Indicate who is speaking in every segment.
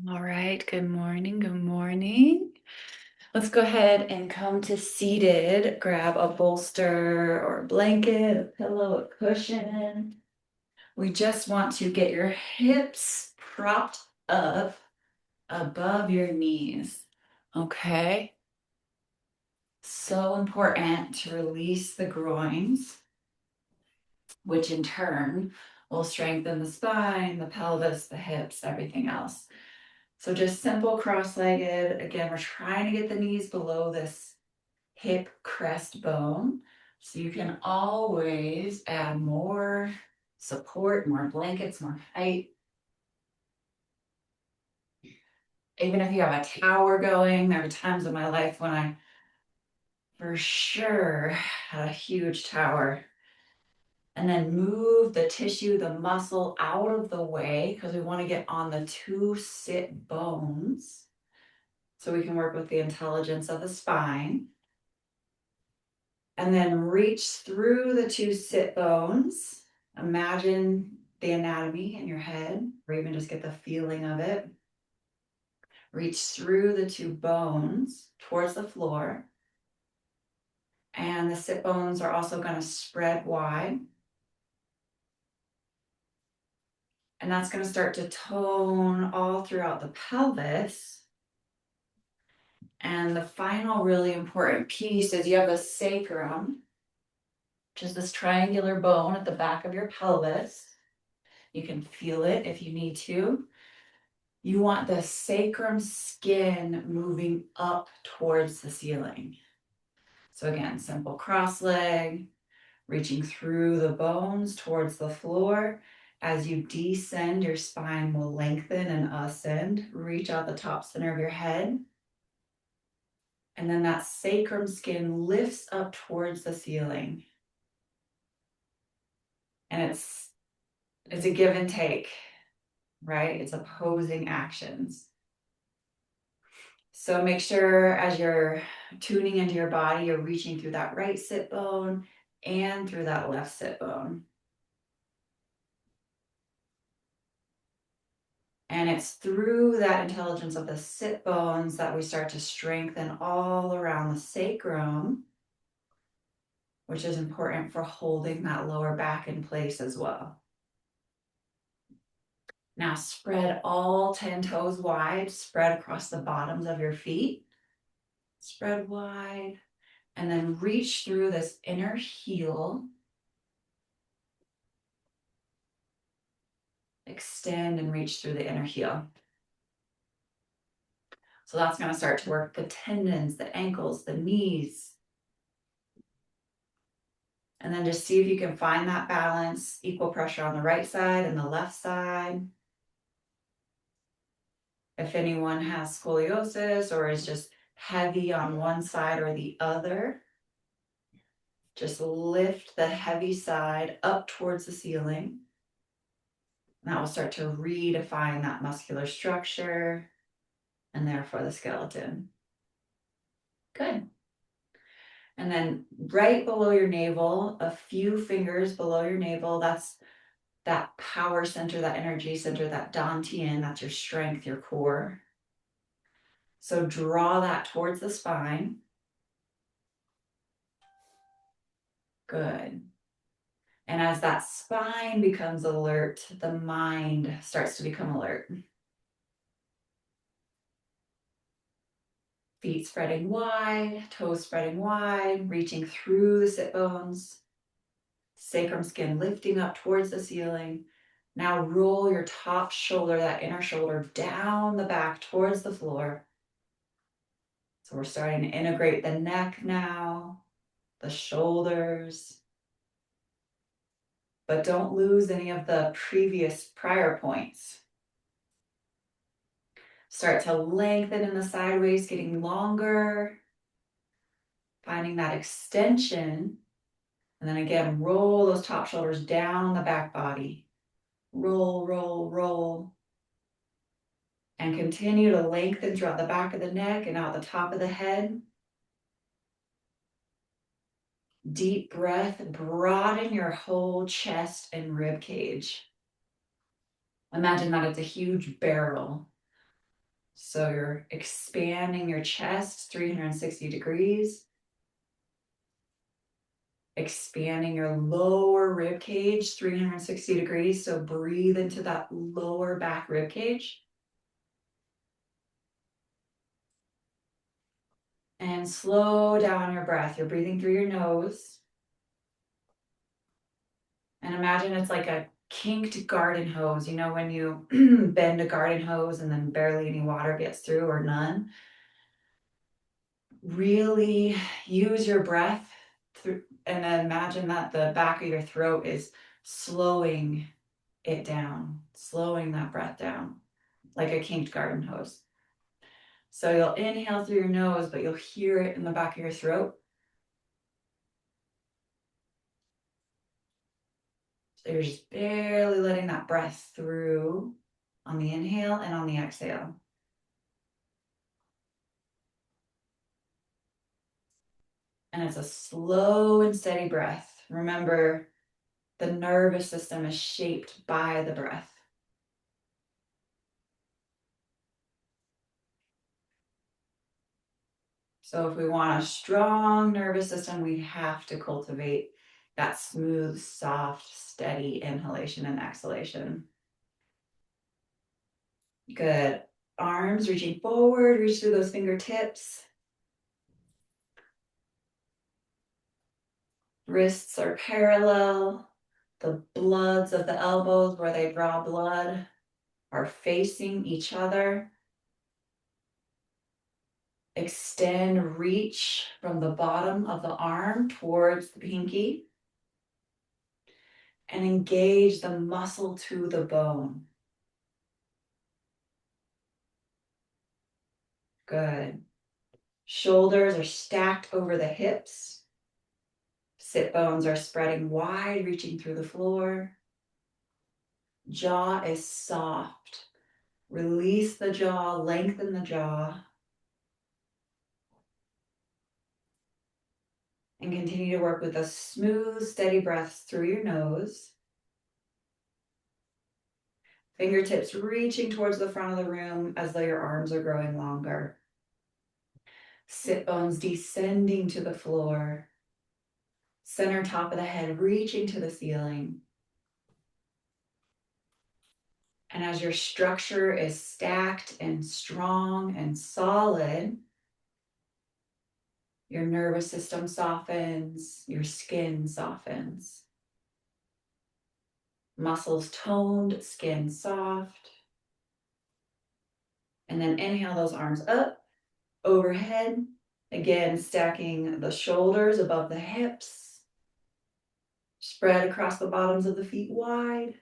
Speaker 1: All right, good morning, good morning. Let's go ahead and come to seated. Grab a bolster or a blanket, a pillow, a cushion. We just want to get your hips propped up above your knees. Okay? So important to release the groins, which in turn will strengthen the spine, the pelvis, the hips, everything else. So just simple cross-legged. Again, we're trying to get the knees below this hip crest bone. So you can always add more support, more blankets, more height. Even if you have a tower going, there are times in my life when I for sure had a huge tower. And then move the tissue, the muscle out of the way because we want to get on the two sit bones so we can work with the intelligence of the spine. And then reach through the two sit bones. Imagine the anatomy in your head, or even just get the feeling of it. Reach through the two bones towards the floor. And the sit bones are also going to spread wide. And that's going to start to tone all throughout the pelvis. And the final really important piece is you have the sacrum, which is this triangular bone at the back of your pelvis. You can feel it if you need to. You want the sacrum skin moving up towards the ceiling. So again, simple cross leg, reaching through the bones towards the floor. As you descend, your spine will lengthen and ascend. Reach out the top center of your head. And then that sacrum skin lifts up towards the ceiling. And it's a give and take, right? It's opposing actions. So make sure as you're tuning into your body, you're reaching through that right sit bone and through that left sit bone. And it's through that intelligence of the sit bones that we start to strengthen all around the sacrum, which is important for holding that lower back in place as well. Now spread all 10 toes wide, spread across the bottoms of your feet. Spread wide, and then reach through this inner heel. Extend and reach through the inner heel. So that's going to start to work the tendons, the ankles, the knees. And then just see if you can find that balance, equal pressure on the right side and the left side. If anyone has scoliosis or is just heavy on one side or the other, just lift the heavy side up towards the ceiling. And that will start to redefine that muscular structure and therefore the skeleton. Good. And then right below your navel, a few fingers below your navel, that's that power center, that energy center, that Dantian, that's your strength, your core. So draw that towards the spine. Good. And as that spine becomes alert, the mind starts to become alert. Feet spreading wide, toes spreading wide, reaching through the sit bones. Sacrum skin lifting up towards the ceiling. Now roll your top shoulder, that inner shoulder, down the back towards the floor. So we're starting to integrate the neck now, the shoulders. But don't lose any of the previous prior points. Start to lengthen in the sideways, getting longer. Finding that extension. And then again, roll those top shoulders down the back body. Roll, roll, roll. And continue to lengthen throughout the back of the neck and out the top of the head. Deep breath, broaden your whole chest and rib cage. Imagine that it's a huge barrel. So you're expanding your chest 360 degrees, expanding your lower rib cage 360 degrees. So breathe into that lower back rib cage. And slow down your breath. You're breathing through your nose. And imagine it's like a kinked garden hose. You know, when you bend a garden hose and then barely any water gets through or none. Really use your breath through, and imagine that the back of your throat is slowing it down, slowing that breath down like a kinked garden hose. So you'll inhale through your nose, but you'll hear it in the back of your throat. So you're just barely letting that breath through on the inhale and on the exhale. And it's a slow and steady breath. Remember, the nervous system is shaped by the breath. So if we want a strong nervous system, we have to cultivate that smooth, soft, steady inhalation and exhalation. Good. Arms reaching forward, reach through those fingertips. Wrists are parallel. The bloods of the elbows where they draw blood are facing each other. Extend, reach from the bottom of the arm towards the pinky. And engage the muscle to the bone. Good. Shoulders are stacked over the hips. Sit bones are spreading wide, reaching through the floor. Jaw is soft. Release the jaw, lengthen the jaw. And continue to work with a smooth, steady breath through your nose. Fingertips reaching towards the front of the room as though your arms are growing longer. Sit bones descending to the floor. Center top of the head reaching to the ceiling. And as your structure is stacked and strong and solid, your nervous system softens, your skin softens. Muscles toned, skin soft. And then inhale those arms up, overhead. Again, stacking the shoulders above the hips. Spread across the bottoms of the feet wide.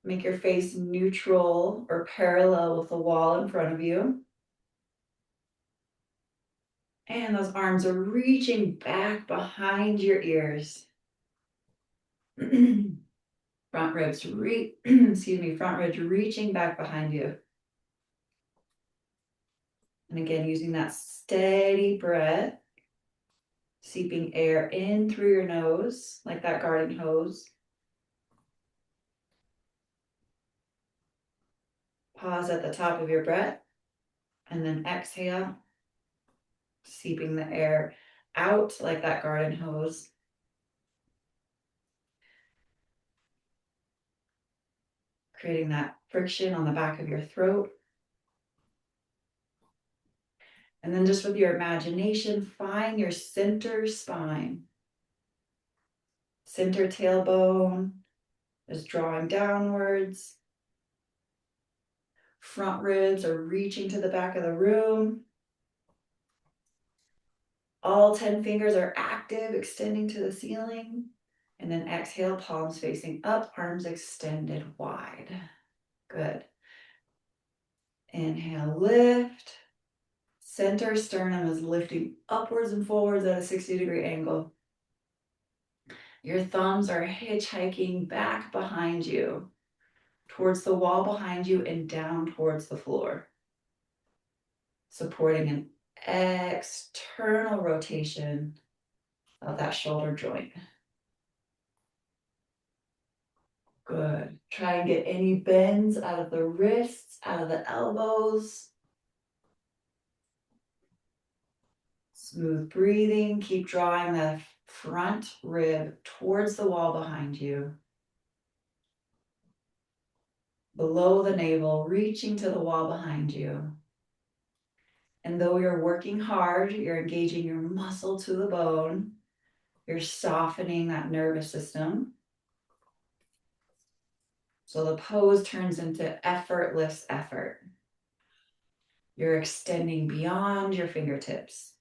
Speaker 1: Make your face neutral or parallel with the wall in front of you. And those arms are reaching back behind your ears. Front ribs front ribs reaching back behind you. And again, using that steady breath, seeping air in through your nose, like that garden hose. Pause at the top of your breath, and then exhale, seeping the air out like that garden hose. Creating that friction on the back of your throat. And then just with your imagination, find your center spine. Center tailbone is drawing downwards. Front ribs are reaching to the back of the room. All 10 fingers are active, extending to the ceiling. And then exhale, palms facing up, arms extended wide. Good. Inhale, lift. Center sternum is lifting upwards and forwards at a 60-degree angle. Your thumbs are hitchhiking back behind you, towards the wall behind you and down towards the floor. Supporting an external rotation of that shoulder joint. Good. Try and get any bends out of the wrists, out of the elbows. Smooth breathing. Keep drawing the front rib towards the wall behind you. Below the navel, reaching to the wall behind you. And though you're working hard, you're engaging your muscle to the bone. You're softening that nervous system. So the pose turns into effortless effort. You're extending beyond your fingertips.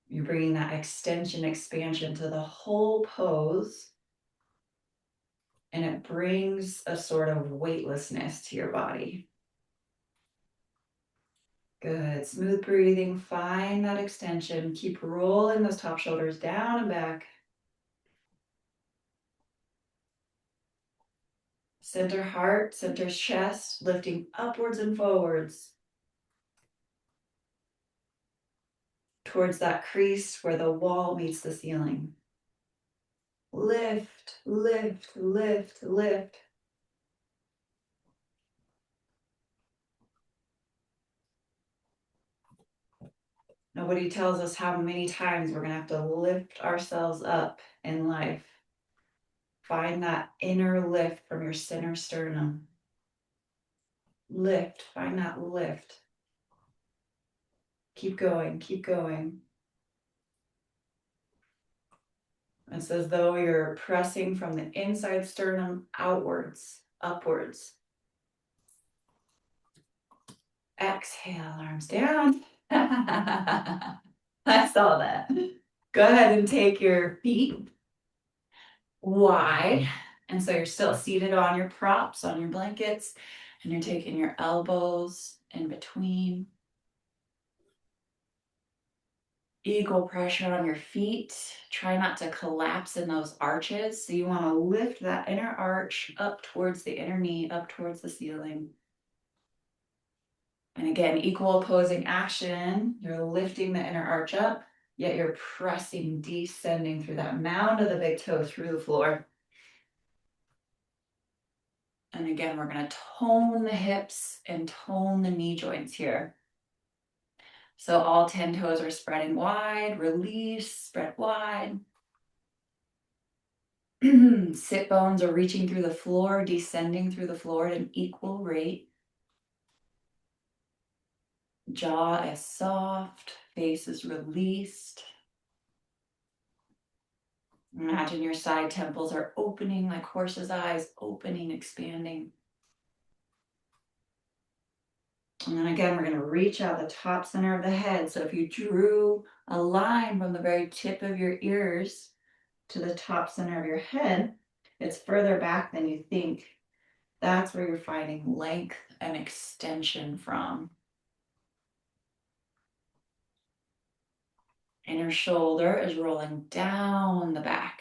Speaker 1: You're bringing that extension, expansion to the whole pose. And it brings a sort of weightlessness to your body. Good. Smooth breathing. Find that extension. Keep rolling those top shoulders down and back. Center heart, center chest, lifting upwards and forwards. Towards that crease where the wall meets the ceiling. Lift, lift, lift, lift. Nobody tells us how many times we're going to have to lift ourselves up in life. Find that inner lift from your center sternum. Lift, find that lift. Keep going, keep going. It's as though you're pressing from the inside sternum outwards, upwards. Exhale, arms down. I saw that. Go ahead and take your feet wide. And so you're still seated on your props, on your blankets, and you're taking your elbows in between. Equal pressure on your feet. Try not to collapse in those arches. So you want to lift that inner arch up towards the inner knee, up towards the ceiling. And again, equal opposing action. You're lifting the inner arch up, yet you're pressing, descending through that mound of the big toe through the floor. And again, we're going to tone the hips and tone the knee joints here. So all 10 toes are spreading wide, release, spread wide. Sit bones are reaching through the floor, descending through the floor at an equal rate. Jaw is soft, face is released. Imagine your side temples are opening like horse's eyes, opening, expanding. And then again, we're going to reach out the top center of the head. So if you drew a line from the very tip of your ears to the top center of your head, it's further back than you think. That's where you're finding length and extension from. Inner shoulder is rolling down the back.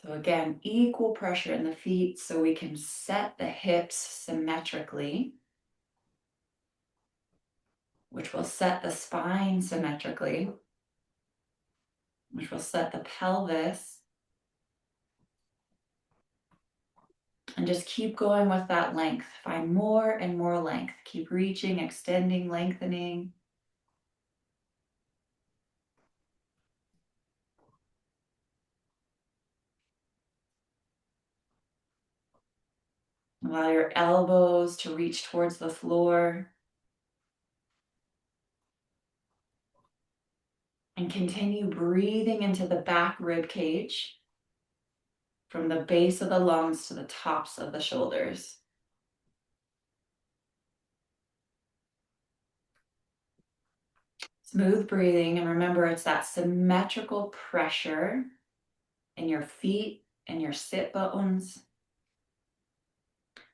Speaker 1: So again, equal pressure in the feet so we can set the hips symmetrically, which will set the spine symmetrically, which will set the pelvis. And just keep going with that length. Find more and more length. Keep reaching, extending, lengthening. Allow your elbows to reach towards the floor. And continue breathing into the back rib cage from the base of the lungs to the tops of the shoulders. Smooth breathing, and remember it's that symmetrical pressure in your feet and your sit bones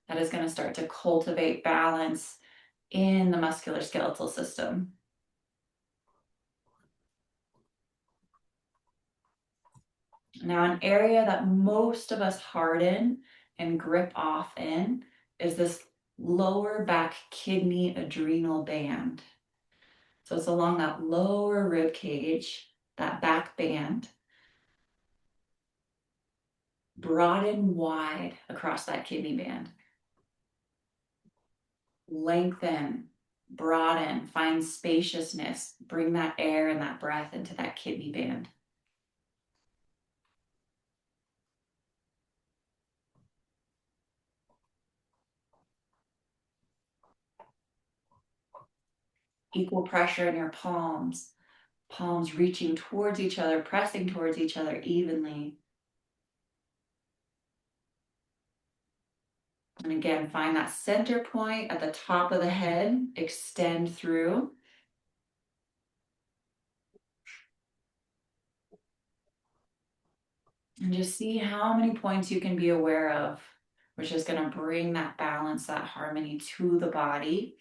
Speaker 1: that is going to start to cultivate balance in the musculoskeletal system. Now, an area that most of us harden and grip off in is this lower back kidney adrenal band. So it's along that lower rib cage, that back band. Broaden wide across that kidney band. Lengthen, broaden, find spaciousness. Bring that air and that breath into that kidney band. Equal pressure in your palms. Palms reaching towards each other, pressing towards each other evenly. And again, find that center point at the top of the head. Extend through. And just see how many points you can be aware of, which is going to bring that balance, that harmony to the body,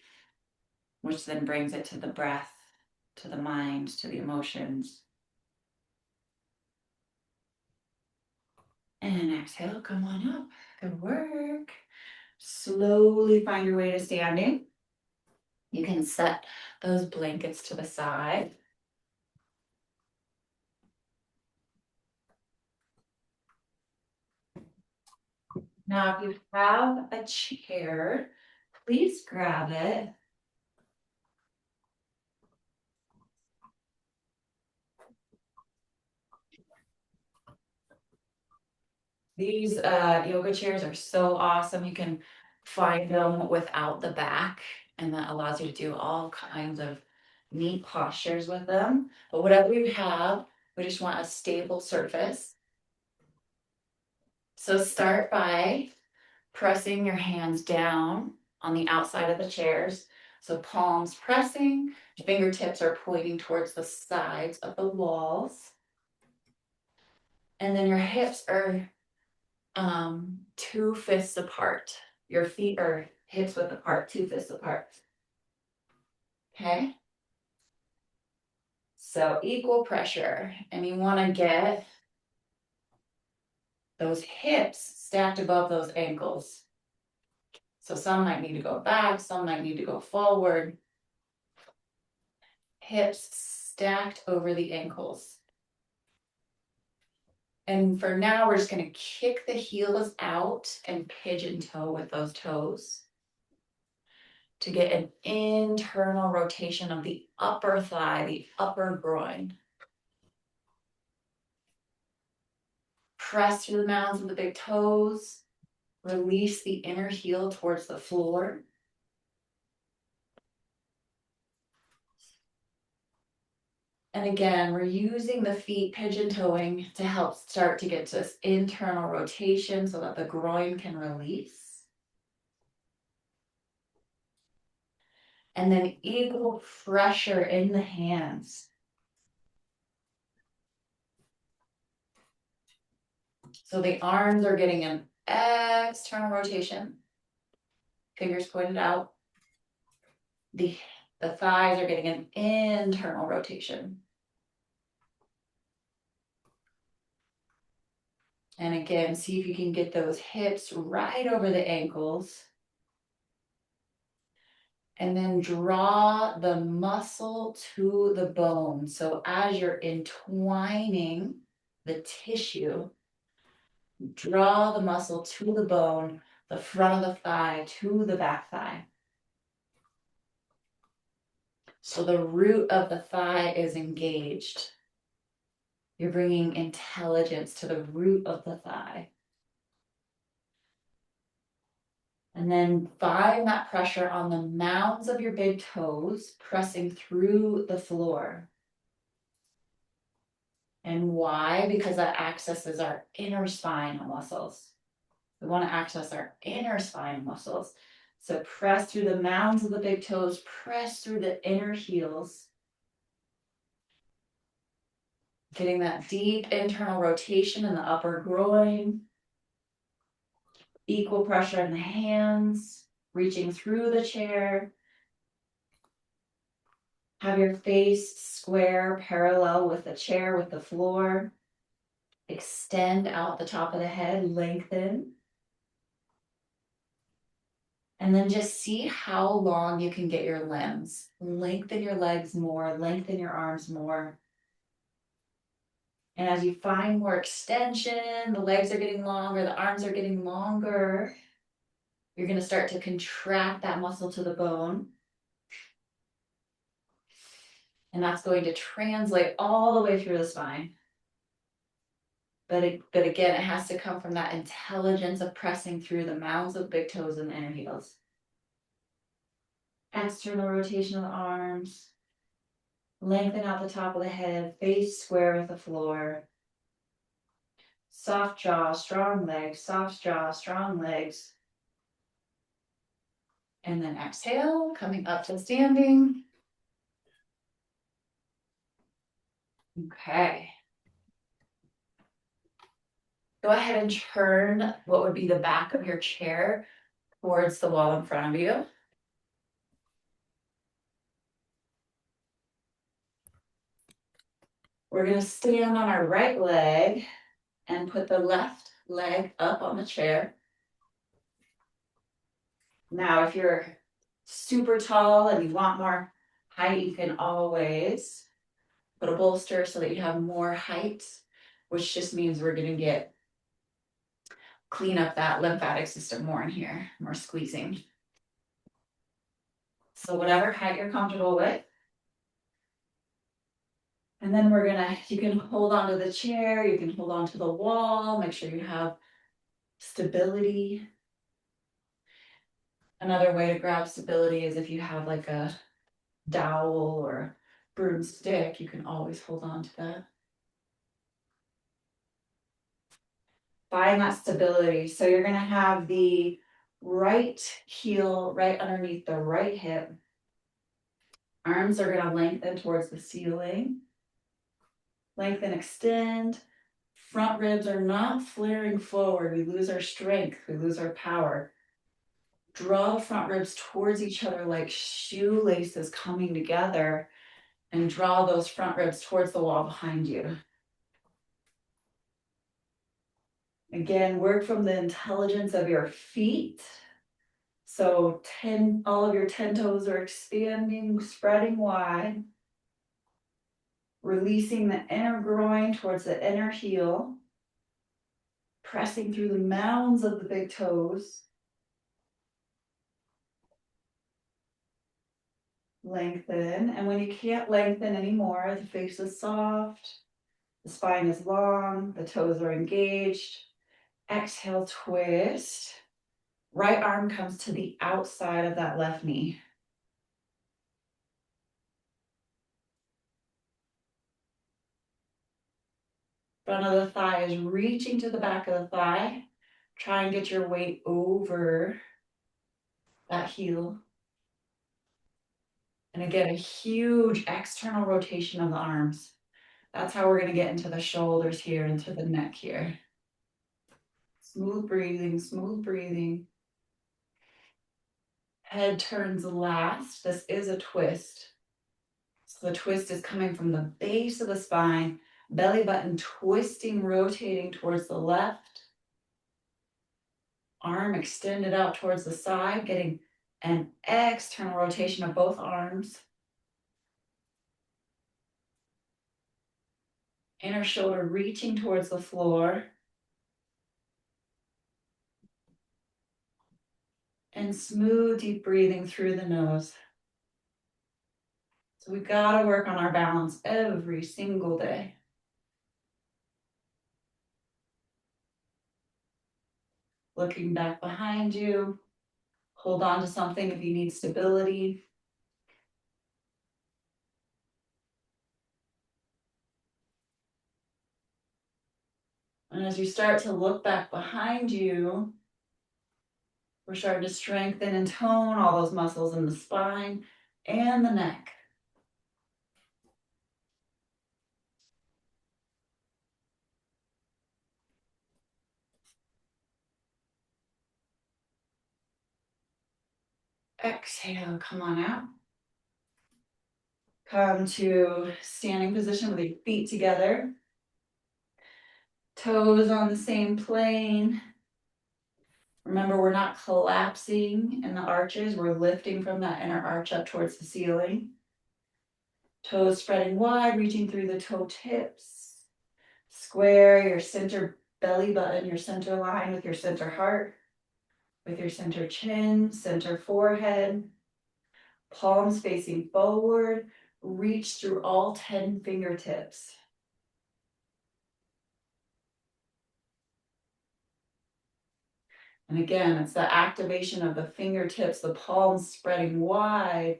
Speaker 1: which then brings it to the breath, to the mind, to the emotions. And exhale, come on up. Good work. Slowly find your way to standing. You can set those blankets to the side. Now, if you have a chair, please grab it. These yoga chairs are so awesome. You can find them without the back, and that allows you to do all kinds of neat postures with them. But whatever you have, we just want a stable surface. So start by pressing your hands down on the outside of the chairs. So palms pressing, fingertips are pointing towards the sides of the walls. And then your hips are 2 fists apart. Your feet are hips width apart, 2 fists apart. Okay? So equal pressure. And you want to get those hips stacked above those ankles. So some might need to go back, some might need to go forward. Hips stacked over the ankles. And for now, we're just going to kick the heels out and pigeon toe with those toes to get an internal rotation of the upper thigh, the upper groin. Press through the mounds of the big toes. Release the inner heel towards the floor. And again, we're using the feet pigeon toeing to help start to get this internal rotation so that the groin can release. And then equal pressure in the hands. So the arms are getting an external rotation. Fingers pointed out. The thighs are getting an internal rotation. And again, see if you can get those hips right over the ankles. And then draw the muscle to the bone. So as you're entwining the tissue, draw the muscle to the bone, the front of the thigh to the back thigh. So the root of the thigh is engaged. You're bringing intelligence to the root of the thigh. And then find that pressure on the mounds of your big toes, pressing through the floor. And why? Because that accesses our inner spinal muscles. We want to access our inner spine muscles. So press through the mounds of the big toes, press through the inner heels. Getting that deep internal rotation in the upper groin. Equal pressure in the hands, reaching through the chair. Have your face square, parallel with the chair, with the floor. Extend out the top of the head, lengthen. And then just see how long you can get your limbs. Lengthen your legs more, lengthen your arms more. And as you find more extension, the legs are getting longer, the arms are getting longer. You're going to start to contract that muscle to the bone. And that's going to translate all the way through the spine. But again, it has to come from that intelligence of pressing through the mounds of big toes and the inner heels. External rotation of the arms. Lengthen out the top of the head, face square with the floor. Soft jaw, strong legs, soft jaw, strong legs. And then exhale, coming up to standing. Okay. Go ahead and turn what would be the back of your chair towards the wall in front of you. We're going to stand on our right leg and put the left leg up on the chair. Now, if you're super tall and you want more height, you can always put a bolster so that you have more height, which just means we're going to clean up that lymphatic system more in here, more squeezing. So whatever height you're comfortable with. And then you can hold onto the chair, you can hold onto the wall, make sure you have stability. Another way to grab stability is if you have like a dowel or broomstick, you can always hold on to that. Find that stability. So you're going to have the right heel right underneath the right hip. Arms are going to lengthen towards the ceiling. Lengthen, extend. Front ribs are not flaring forward. We lose our strength. We lose our power. Draw the front ribs towards each other like shoelaces coming together, and draw those front ribs towards the wall behind you. Again, work from the intelligence of your feet. So all of your 10 toes are expanding, spreading wide. Releasing the inner groin towards the inner heel. Pressing through the mounds of the big toes. Lengthen. And when you can't lengthen anymore, the face is soft. The spine is long. The toes are engaged. Exhale, twist. Right arm comes to the outside of that left knee. Front of the thigh is reaching to the back of the thigh. Try and get your weight over that heel. And again, a huge external rotation of the arms. That's how we're going to get into the shoulders here, into the neck here. Smooth breathing, smooth breathing. Head turns last. This is a twist. So the twist is coming from the base of the spine, belly button twisting, rotating towards the left. Arm extended out towards the side, getting an external rotation of both arms. Inner shoulder reaching towards the floor. And smooth, deep breathing through the nose. So we gotta work on our balance every single day. Looking back behind you. Hold on to something if you need stability. And as you start to look back behind you, we're starting to strengthen and tone all those muscles in the spine and the neck. Exhale, come on out. Come to standing position with your feet together. Toes on the same plane. Remember, we're not collapsing in the arches. We're lifting from that inner arch up towards the ceiling. Toes spreading wide, reaching through the toe tips. Square your center belly button, your center line with your center heart, with your center chin, center forehead. Palms facing forward. Reach through all 10 fingertips. And again, it's the activation of the fingertips, the palms spreading wide,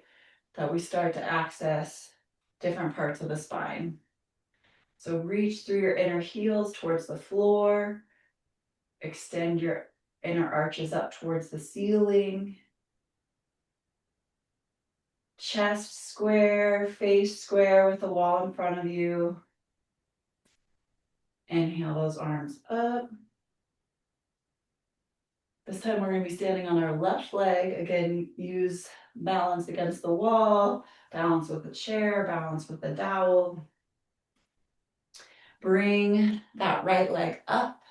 Speaker 1: that we start to access different parts of the spine. So reach through your inner heels towards the floor. Extend your inner arches up towards the ceiling. Chest square, face square with the wall in front of you. Inhale those arms up. This time we're going to be standing on our left leg. Again, use balance against the wall, balance with the chair, balance with the dowel. Bring that right leg up.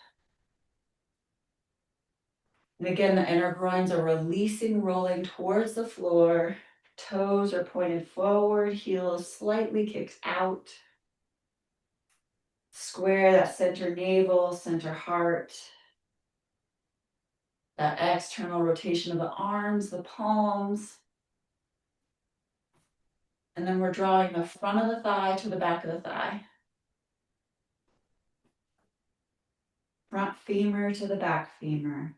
Speaker 1: And again, the inner groins are releasing, rolling towards the floor. Toes are pointed forward, heels slightly kicked out. Square that center navel, center heart. That external rotation of the arms, the palms. And then we're drawing the front of the thigh to the back of the thigh. Front femur to the back femur.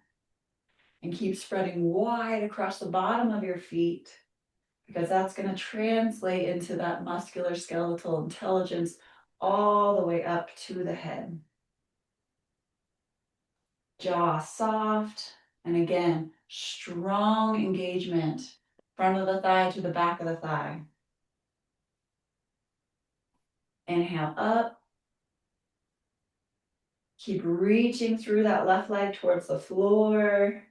Speaker 1: And keep spreading wide across the bottom of your feet, because that's going to translate into that muscular skeletal intelligence all the way up to the head. Jaw soft. And again, strong engagement. Front of the thigh to the back of the thigh. Inhale up. Keep reaching through that left leg towards the floor.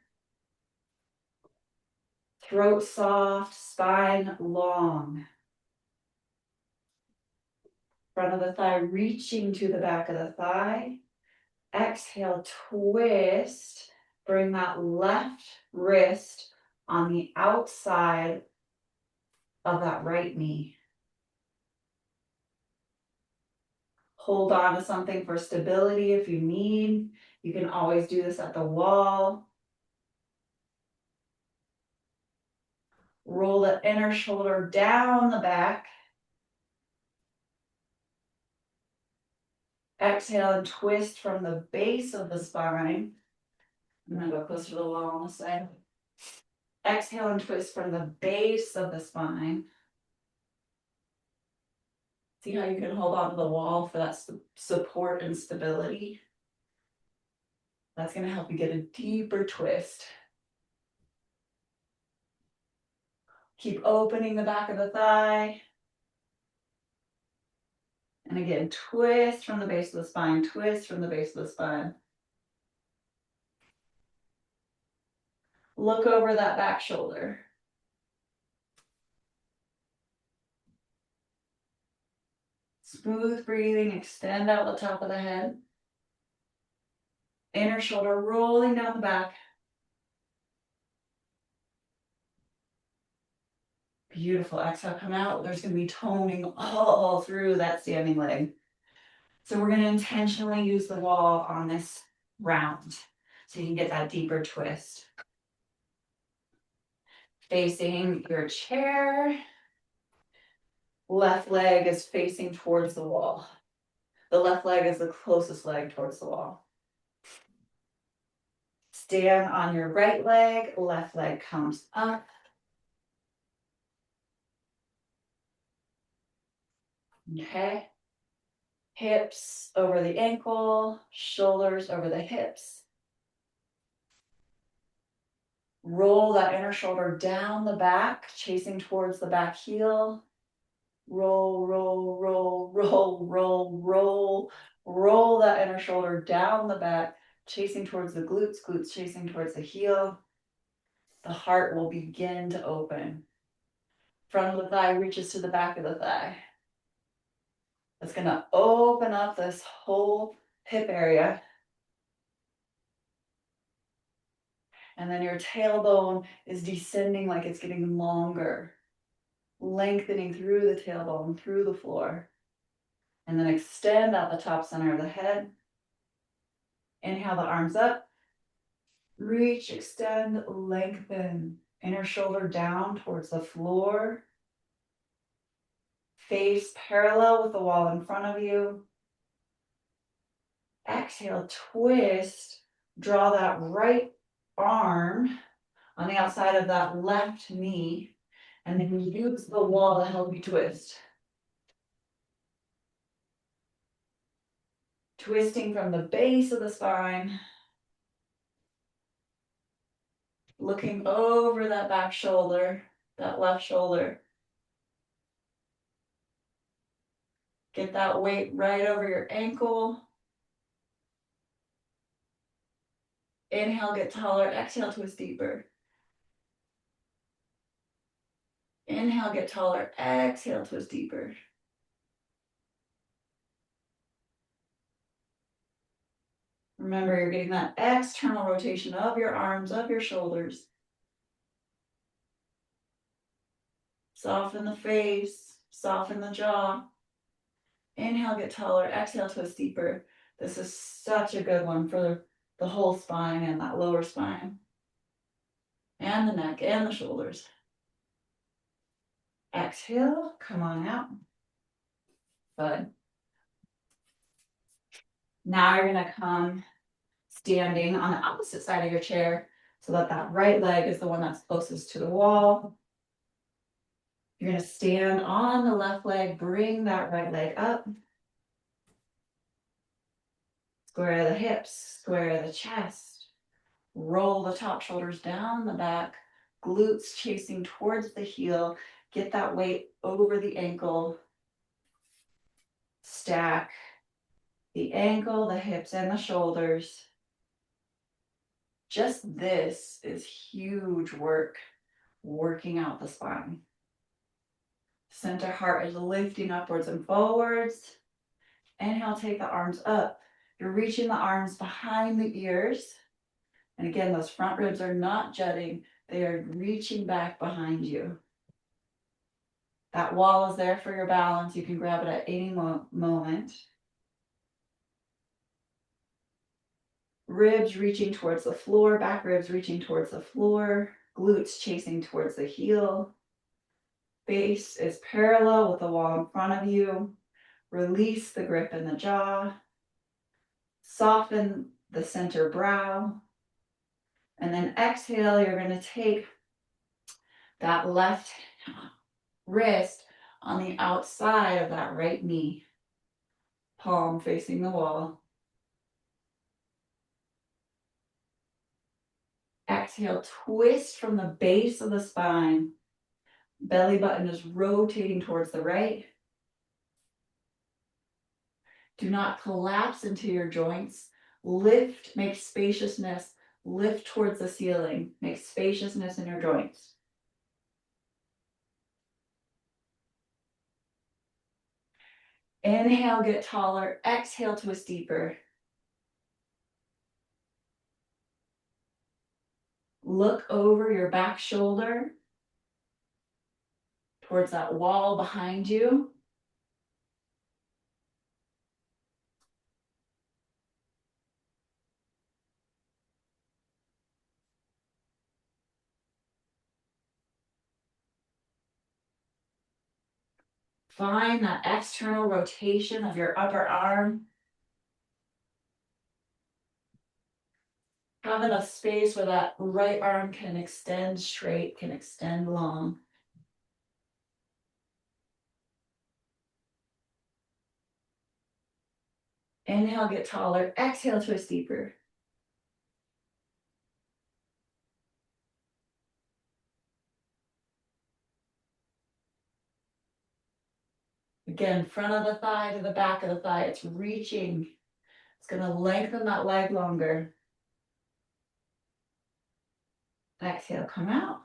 Speaker 1: Throat soft, spine long. Front of the thigh reaching to the back of the thigh. Exhale, twist. Bring that left wrist on the outside of that right knee. Hold on to something for stability if you need. You can always do this at the wall. Roll the inner shoulder down the back. Exhale and twist from the base of the spine. I'm going to go closer to the wall on this side. Exhale and twist from the base of the spine. See how you can hold on to the wall for that support and stability? That's going to help you get a deeper twist. Keep opening the back of the thigh. And again, twist from the base of the spine, twist from the base of the spine. Look over that back shoulder. Smooth breathing, extend out the top of the head. Inner shoulder rolling down the back. Beautiful. Exhale, come out. There's going to be toning all through that standing leg. So we're going to intentionally use the wall on this round so you can get that deeper twist. Facing your chair. Left leg is facing towards the wall. The left leg is the closest leg towards the wall. Stand on your right leg. Left leg comes up. Okay. Hips over the ankle, shoulders over the hips. Roll that inner shoulder down the back, chasing towards the back heel. Roll, roll, roll, roll, roll, roll. Roll that inner shoulder down the back, chasing towards the glutes, glutes chasing towards the heel. The heart will begin to open. Front of the thigh reaches to the back of the thigh. It's going to open up this whole hip area. And then your tailbone is descending like it's getting longer, lengthening through the tailbone, through the floor. And then extend out the top center of the head. Inhale the arms up. Reach, extend, lengthen. Inner shoulder down towards the floor. Face parallel with the wall in front of you. Exhale, twist. Draw that right arm on the outside of that left knee. And then use the wall to help you twist. Twisting from the base of the spine. Looking over that back shoulder, that left shoulder. Get that weight right over your ankle. Inhale, get taller. Exhale, twist deeper. Inhale, get taller. Exhale, twist deeper. Remember, you're getting that external rotation of your arms, of your shoulders. Soften the face, soften the jaw. Inhale, get taller. Exhale, twist deeper. This is such a good one for the whole spine and that lower spine. And the neck and the shoulders. Exhale, come on out. Good. Now you're gonna come standing on the opposite side of your chair so that that right leg is the one that's closest to the wall. You're gonna stand on the left leg, bring that right leg up. Square the hips, square the chest. Roll the top shoulders down the back, glutes chasing towards the heel. Get that weight over the ankle. Stack the ankle, the hips, and the shoulders. Just this is huge work, working out the spine. Center heart is lifting upwards and forwards. Inhale, take the arms up. You're reaching the arms behind the ears. And again, those front ribs are not jutting. They are reaching back behind you. That wall is there for your balance. You can grab it at any moment. Ribs reaching towards the floor, back ribs reaching towards the floor, glutes chasing towards the heel. Face is parallel with the wall in front of you. Release the grip in the jaw. Soften the center brow. And then exhale, you're going to take that left wrist on the outside of that right knee. Palm facing the wall. Exhale, twist from the base of the spine. Belly button is rotating towards the right. Do not collapse into your joints. Lift, make spaciousness. Lift towards the ceiling. Make spaciousness in your joints. Inhale, get taller. Exhale, twist deeper. Look over your back shoulder towards that wall behind you. Find that external rotation of your upper arm. Have enough space where that right arm can extend straight, can extend long. Inhale, get taller. Exhale, twist deeper. Again, front of the thigh to the back of the thigh. It's reaching. It's going to lengthen that leg longer. Exhale, come out.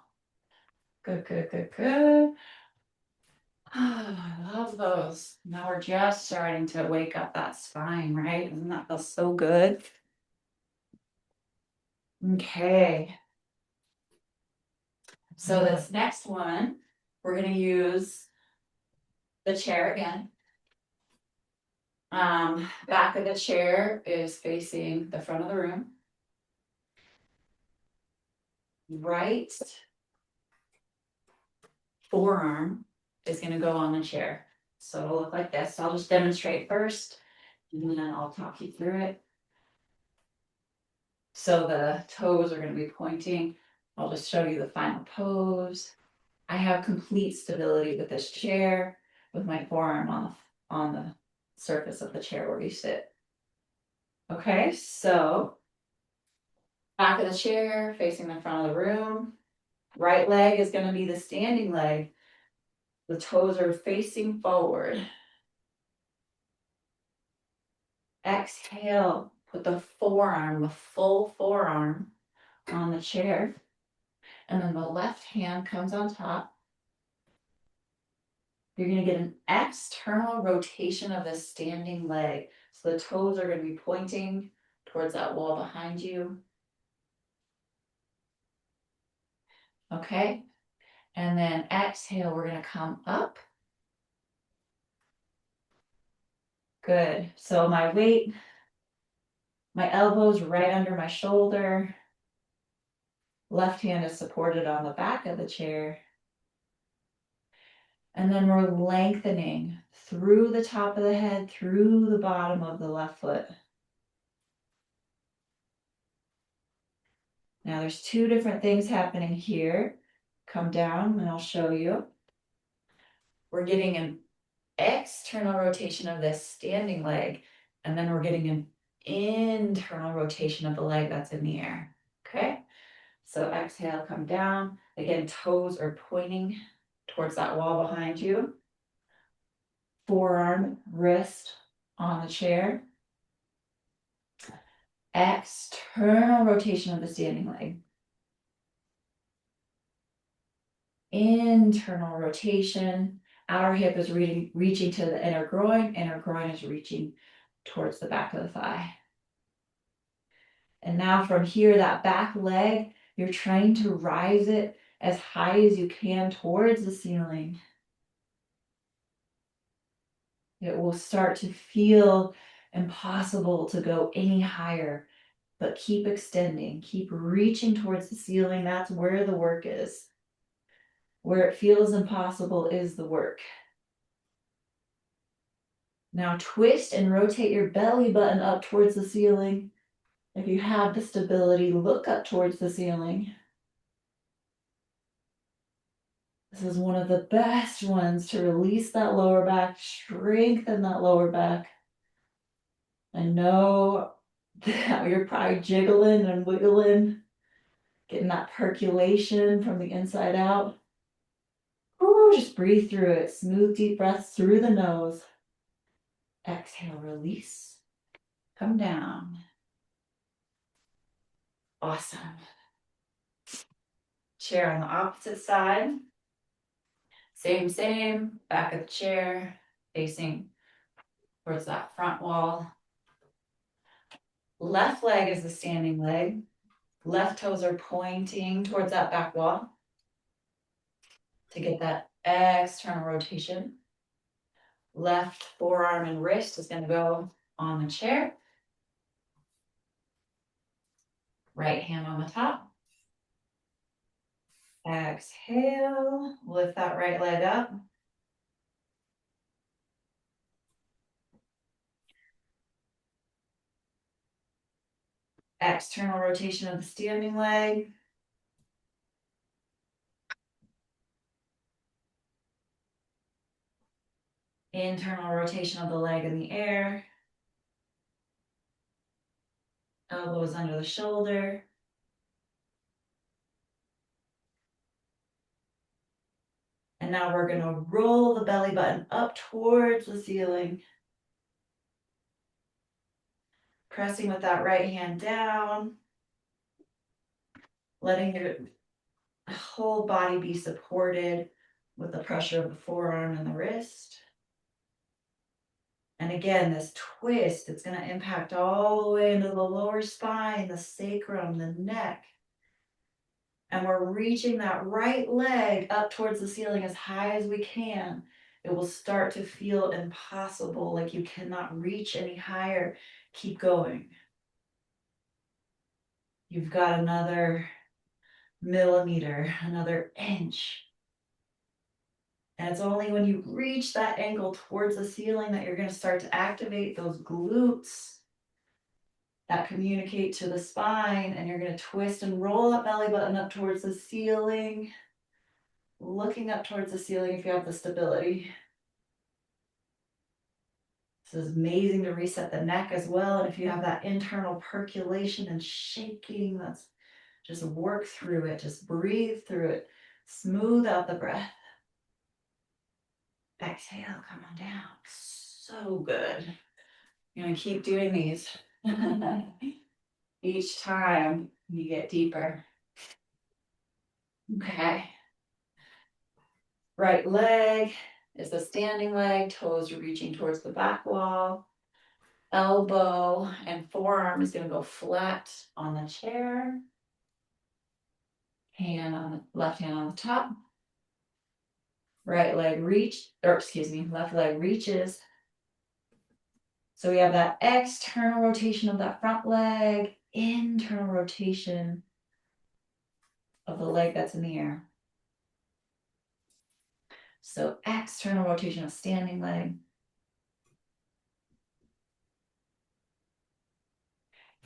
Speaker 1: Good, good, good, good. I love those. Now we're just starting to wake up that spine, right? Doesn't that feel so good? Okay. So this next one, we're gonna use the chair again. Back of the chair is facing the front of the room. Right forearm is gonna go on the chair. So it'll look like this. So I'll just demonstrate first, and then I'll talk you through it. So the toes are gonna be pointing. I'll just show you the final pose. I have complete stability with this chair, with my forearm on the surface of the chair where you sit. Okay, so back of the chair, facing the front of the room. Right leg is gonna be the standing leg. The toes are facing forward. Exhale, put the forearm, the full forearm on the chair. And then the left hand comes on top. You're gonna get an external rotation of the standing leg. So the toes are gonna be pointing towards that wall behind you. Okay, and then exhale, we're gonna come up. Good, so my weight, my elbow's right under my shoulder. Left hand is supported on the back of the chair. And then we're lengthening through the top of the head, through the bottom of the left foot. Now there's two different things happening here. Come down and I'll show you. We're getting an external rotation of this standing leg, and then we're getting an internal rotation of the leg that's in the air. Okay, so exhale, come down. Again, toes are pointing towards that wall behind you. Forearm, wrist on the chair. External rotation of the standing leg. Internal rotation. Outer hip is reaching to the inner groin is reaching towards the back of the thigh. And now from here, that back leg, you're trying to rise it as high as you can towards the ceiling. It will start to feel impossible to go any higher, but keep extending, keep reaching towards the ceiling. That's where the work is. Where it feels impossible is the work. Now twist and rotate your belly button up towards the ceiling. If you have the stability, look up towards the ceiling. This is one of the best ones to release that lower back, strengthen that lower back. I know that you're probably jiggling and wiggling, getting that percolation from the inside out. Ooh, just breathe through it. Smooth, deep breaths through the nose. Exhale, release. Come down. Awesome. Chair on the opposite side. Same, back of the chair, facing towards that front wall. Left leg is the standing leg. Left toes are pointing towards that back wall to get that external rotation. Left forearm and wrist is going to go on the chair. Right hand on the top. Exhale, lift that right leg up. External rotation of the standing leg. Internal rotation of the leg in the air. Elbows under the shoulder. And now we're going to roll the belly button up towards the ceiling. Pressing with that right hand down. Letting your whole body be supported with the pressure of the forearm and the wrist. And again, this twist, it's going to impact all the way into the lower spine, the sacrum, the neck. And we're reaching that right leg up towards the ceiling as high as we can. It will start to feel impossible, like you cannot reach any higher. Keep going. You've got another millimeter, another inch. And it's only when you reach that angle towards the ceiling that you're going to start to activate those glutes that communicate to the spine, and you're going to twist and roll that belly button up towards the ceiling, looking up towards the ceiling if you have the stability. This is amazing to reset the neck as well. And if you have that internal percolation and shaking, that's just work through it. Just breathe through it. Smooth out the breath. Exhale, come on down. So good. You're going to keep doing these. Each time you get deeper. Okay. Right leg is the standing leg, toes are reaching towards the back wall. Elbow and forearm is going to go flat on the chair. Left hand on the top. Right leg left leg reaches. So we have that external rotation of that front leg, internal rotation of the leg that's in the air. So external rotation of standing leg.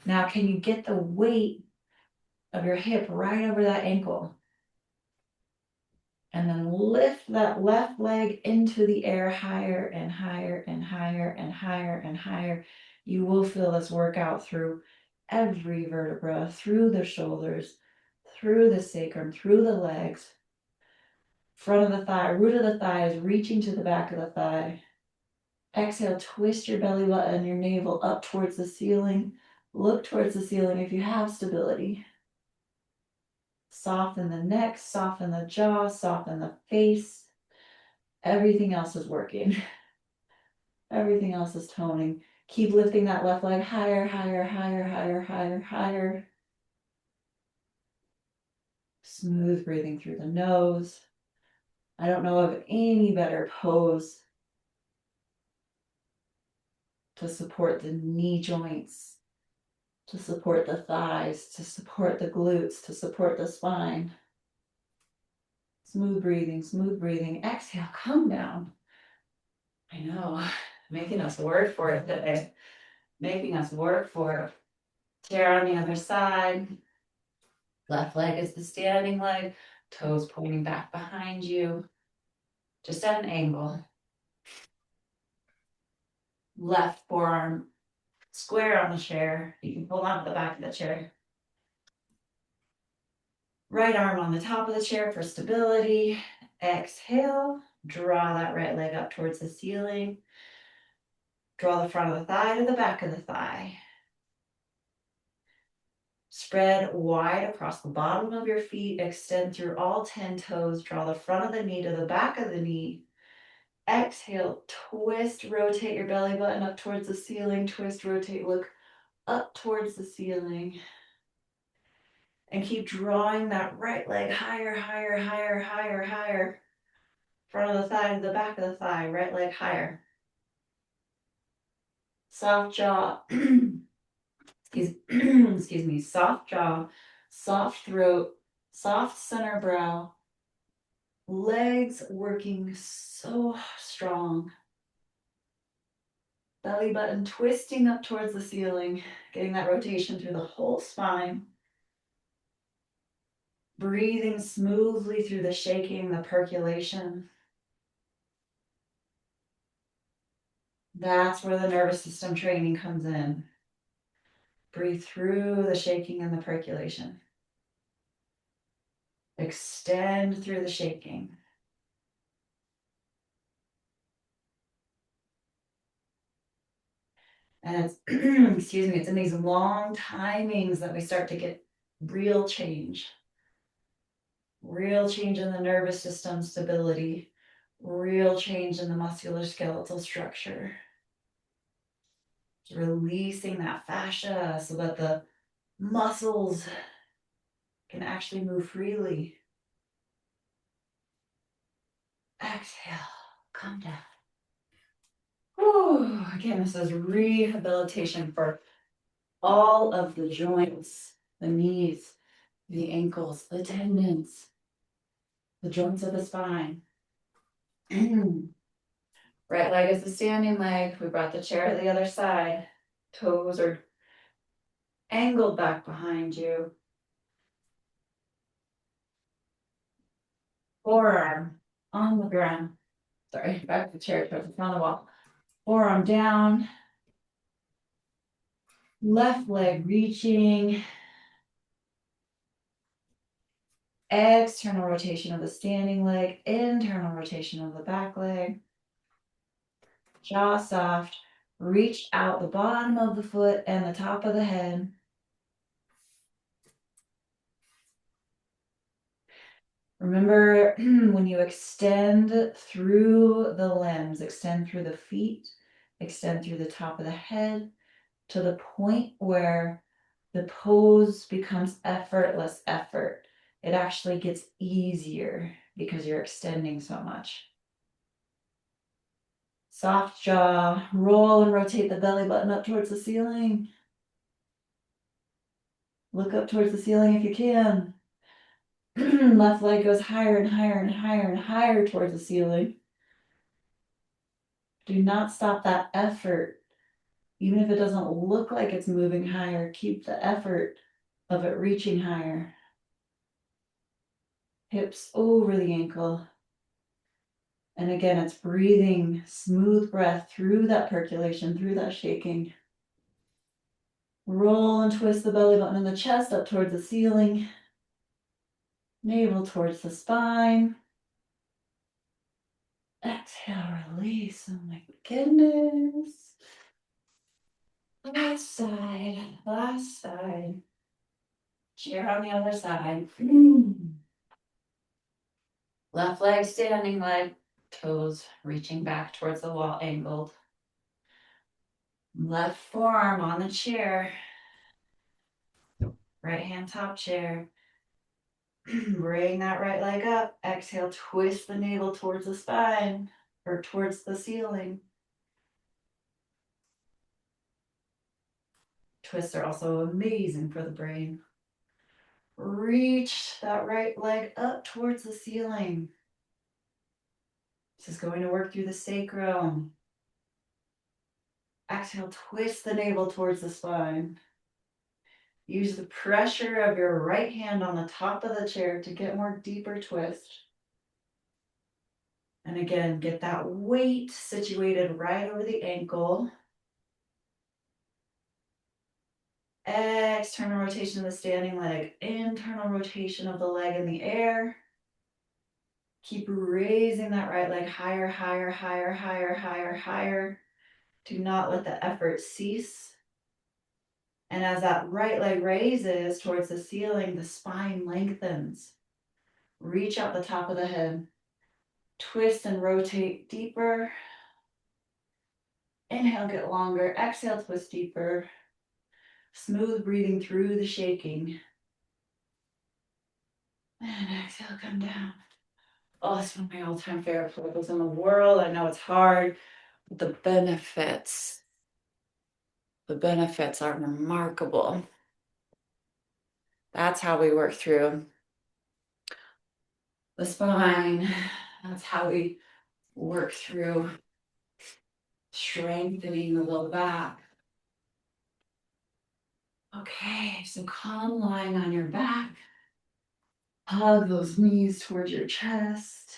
Speaker 1: Now, can you get the weight of your hip right over that ankle? And then lift that left leg into the air higher and higher and higher and higher and higher. You will feel this workout through every vertebra, through the shoulders, through the sacrum, through the legs. Front of the thigh, root of the thigh is reaching to the back of the thigh. Exhale, twist your belly button, your navel up towards the ceiling. Look towards the ceiling if you have stability. Soften the neck, soften the jaw, soften the face. Everything else is working. Everything else is toning. Keep lifting that left leg higher, higher, higher, higher, higher, higher. Smooth breathing through the nose. I don't know of any better pose to support the knee joints, to support the thighs, to support the glutes, to support the spine. Smooth breathing, smooth breathing. Exhale, come down. I know, making us work for it today. Making us work for it. Chair on the other side. Left leg is the standing leg. Toes pointing back behind you. Just at an angle. Left forearm square on the chair. You can hold on to the back of the chair. Right arm on the top of the chair for stability. Exhale. Draw that right leg up towards the ceiling. Draw the front of the thigh to the back of the thigh. Spread wide across the bottom of your feet. Extend through all 10 toes. Draw the front of the knee to the back of the knee. Exhale, twist, rotate your belly button up towards the ceiling. Twist, rotate, look up towards the ceiling. And keep drawing that right leg higher, higher, higher, higher, higher. Front of the thigh to the back of the thigh. Right leg higher. Soft jaw. Excuse me. Soft jaw, soft throat, soft center brow. Legs working so strong. Belly button twisting up towards the ceiling, getting that rotation through the whole spine. Breathing smoothly through the shaking, the percolation. That's where the nervous system training comes in. Breathe through the shaking and the percolation. Extend through the shaking. And it's, excuse me, it's in these long timings that we start to get real change. Real change in the nervous system stability. Real change in the musculoskeletal structure. Releasing that fascia so that the muscles can actually move freely. Exhale, come down. Whew. Again, this is rehabilitation for all of the joints, the knees, the ankles, the tendons, the joints of the spine. Right leg is the standing leg. We brought the chair to the other side. Toes are angled back behind you. Forearm on the ground. Sorry, back to the chair, toes in front of the wall. Forearm down. Left leg reaching. External rotation of the standing leg, internal rotation of the back leg. Jaw soft. Reach out the bottom of the foot and the top of the head. Remember when you extend through the limbs, extend through the feet, extend through the top of the head to the point where the pose becomes effortless effort. It actually gets easier because you're extending so much. Soft jaw, roll and rotate the belly button up towards the ceiling. Look up towards the ceiling if you can. Left leg goes higher and higher and higher and higher towards the ceiling. Do not stop that effort. Even if it doesn't look like it's moving higher, keep the effort of it reaching higher. Hips over the ankle. And again, it's breathing, smooth breath through that percolation, through that shaking. Roll and twist the belly button and the chest up towards the ceiling. Navel towards the spine. Exhale, release. Oh my goodness. Last side, last side. Chair on the other side. Left leg standing leg, toes reaching back towards the wall, angled. Left forearm on the chair. Right hand top chair. Bring that right leg up. Exhale, twist the navel towards the spine or towards the ceiling. Twists are also amazing for the brain. Reach that right leg up towards the ceiling. This is going to work through the sacrum. Exhale, twist the navel towards the spine. Use the pressure of your right hand on the top of the chair to get more deeper twist. And again, get that weight situated right over the ankle. External rotation of the standing leg, internal rotation of the leg in the air. Keep raising that right leg higher, higher, higher, higher, higher, higher. Do not let the effort cease. And as that right leg raises towards the ceiling, the spine lengthens. Reach out the top of the head. Twist and rotate deeper. Inhale, get longer. Exhale, twist deeper. Smooth breathing through the shaking. And exhale, come down. Oh, it's one of my all-time favorite poses in the world. I know it's hard, but the benefits are remarkable. That's how we work through the spine. That's how we work through strengthening the low back. Okay, so calm lying on your back. Hug those knees towards your chest.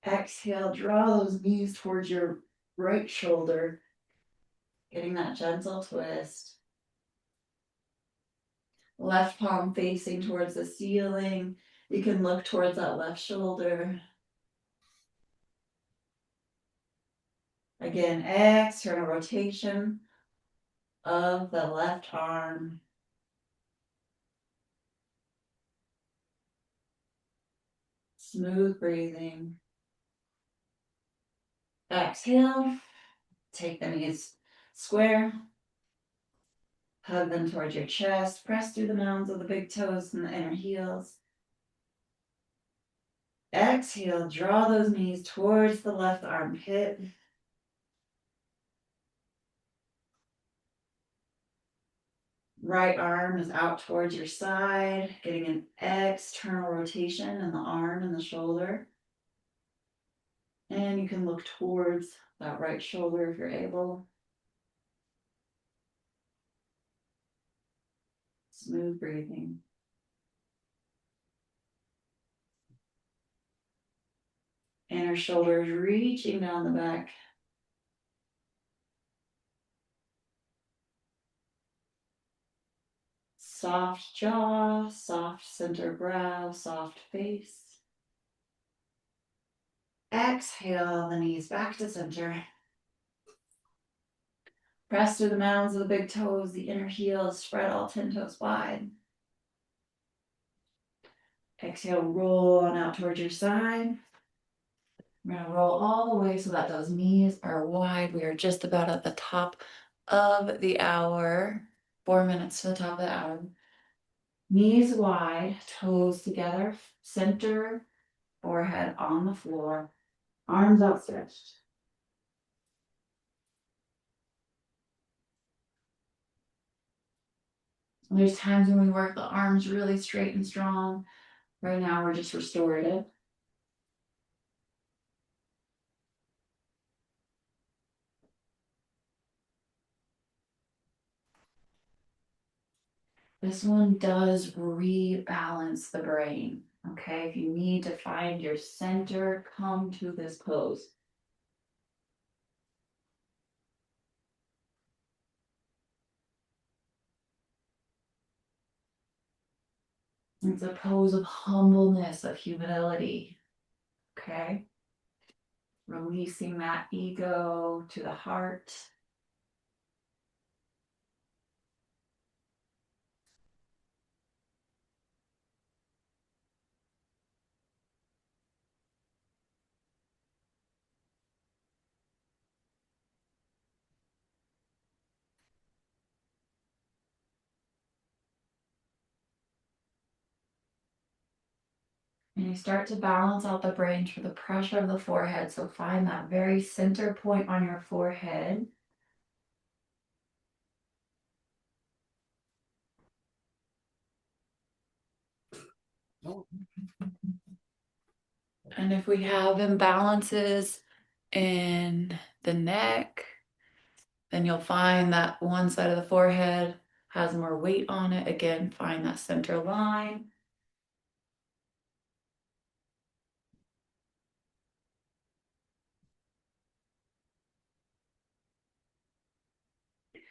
Speaker 1: Exhale, draw those knees towards your right shoulder, getting that gentle twist. Left palm facing towards the ceiling. You can look towards that left shoulder. Again, external rotation of the left arm. Smooth breathing. Exhale, take the knees square, hug them towards your chest, press through the mounds of the big toes and the inner heels. Exhale, draw those knees towards the left armpit. Right arm is out towards your side, getting an external rotation in the arm and the shoulder. And you can look towards that right shoulder if you're able. Smooth breathing. Inner shoulders reaching down the back. Soft jaw, soft center brow, soft face. Exhale the knees back to center. Press through the mounds of the big toes, the inner heels, spread all 10 toes wide. Exhale, roll on out towards your side. We're going to roll all the way so that those knees are wide. We are just about at the top of the hour. 4 minutes to the top of the hour. Knees wide, toes together, center, forehead on the floor, arms outstretched. There's times when we work the arms really straight and strong. Right now we're just restorative. This one does rebalance the brain. Okay, if you need to find your center, come to this pose. It's a pose of humbleness, of humility. Okay, releasing that ego to the heart. And you start to balance out the brain for the pressure of the forehead. So find that very center point on your forehead. And if we have imbalances in the neck, then you'll find that one side of the forehead has more weight on it. Again, find that center line.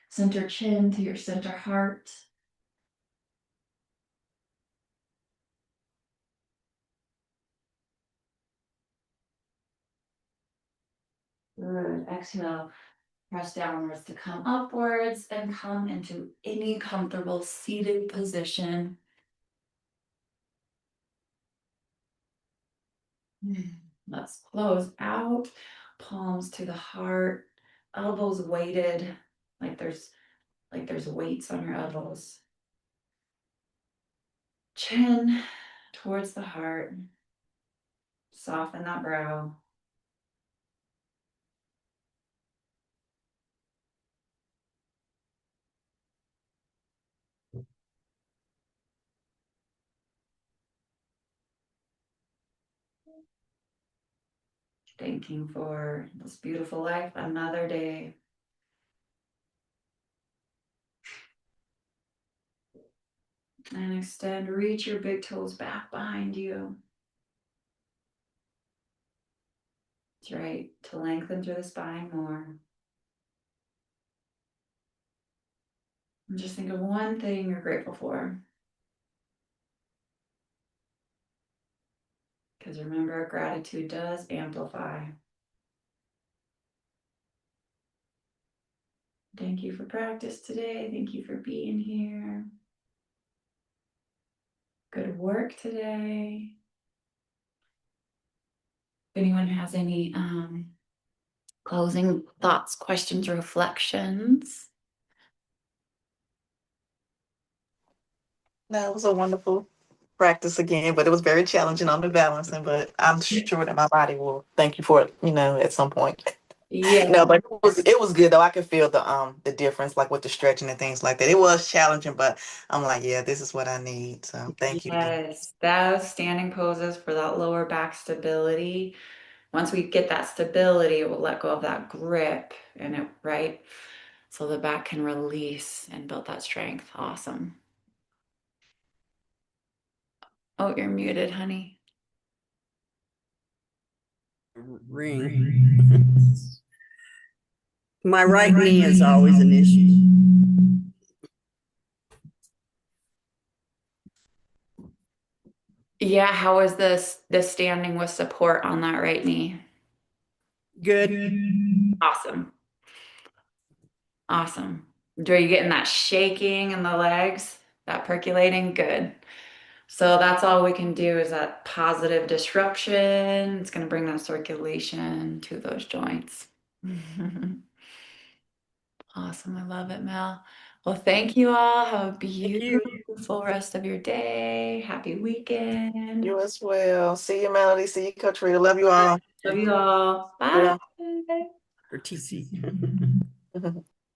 Speaker 1: Center chin to your center heart. Good. Exhale. Press downwards to come upwards and come into any comfortable seated position. Let's close out. Palms to the heart. Elbows weighted, like there's weights on your elbows. Chin towards the heart. Soften that brow. Thanking for this beautiful life, another day. And extend, reach your big toes back behind you. That's right, to lengthen through the spine more. And just think of one thing you're grateful for. Because remember, gratitude does amplify. Thank you for practice today. Thank you for being here. Good work today. If anyone has any Closing thoughts, questions, reflections.
Speaker 2: That was a wonderful practice again, but it was very challenging on the balancing. But I'm sure that my body will thank you for it, at some point. No,
Speaker 1: Yeah.
Speaker 2: but it was good though. I could feel the difference, like with the stretching and things like that. It was challenging, but I'm like, yeah, this is what I need. So thank you again.
Speaker 1: Yes, those standing poses for that lower back stability. Once we get that stability, it will let go of that grip and it, right? So the back can release and build that strength. Awesome. Oh, you're muted, honey.
Speaker 3: Ring. My right knee is always an issue.
Speaker 1: Yeah, how is the standing with support on that right knee?
Speaker 3: Good.
Speaker 1: Awesome. Awesome. Are you getting that shaking in the legs? That percolating? Good. So that's all we can do is that positive disruption. It's going to bring that circulation to those joints. Awesome. I love it, Mel. Well, thank you all. Have a
Speaker 3: Thank you.
Speaker 1: beautiful rest of your day. Happy weekend.
Speaker 2: You as well. See you, Melody. See you, Coach Rita. Love you all.
Speaker 1: Love you all. Bye.
Speaker 2: Yeah.
Speaker 3: Or TC.